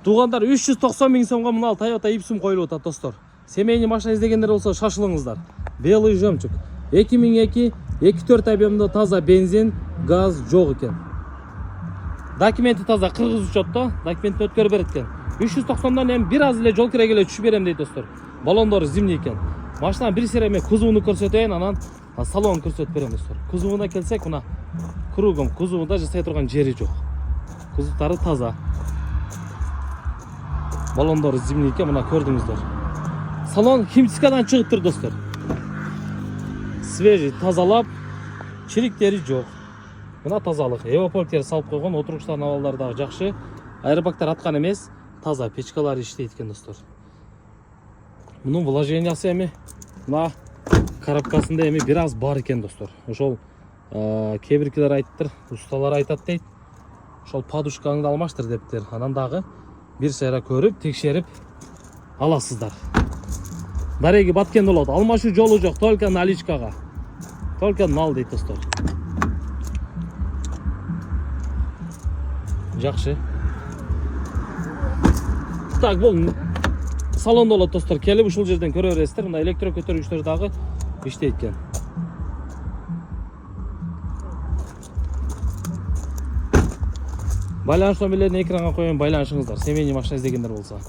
Туугандар 390 000 сомго мына Toyota Ipsum коюлуп атат достор. Семейный машина издегендер болсо шашылыңыздар. Белый жемчуг. 2002 2.4 объемдо таза бензин, газ жок экен. Документи таза кыргыз учетто, документти өткөрүп берет экен. 390дан эми бир аз эле жол кирегеле түшүп берем дейт достор. Балондору зимний экен. Машина бир сире эми кузовуну көрсөтөйүн, анан салонун көрсөтүп берем достор. Кузовуна келсек, мына кругом кузовунда жасай турган жери жок. Кузовдары таза. Балондору зимний экен, мына көрдүңүздөр. Салон химчисткадан чыгыптыр достор. Свежий, тазалап, чириктери жок. Мына тазалык. Эвополктер салып койгон, отургучтардын абалдары дагы жакшы. Аэробактар аткан эмес, таза, печкалары иштейт экен достор. Мунун вложениясы эми мына коробкасында эми бир аз бар экен достор. Ошол кебиркилер айттыр, усталар айтат дейт. Ошол подушкаңды алмаштыр дептир. Анан дагы бир сайра көрүп, текшерип аласыздар. Дареги баткен болот. Алмашуу жолу жок, только наличкага. Только нал дейт достор. Жакшы. Так, бул салондо болот достор. Келип ушул жерден көрө бересиздер. Мына электро көтөргүчтөр дагы иштейт экен. Байланыш номерлерин экранга коеюн, байланышыңыздар. Семейный машина издегендер болсо.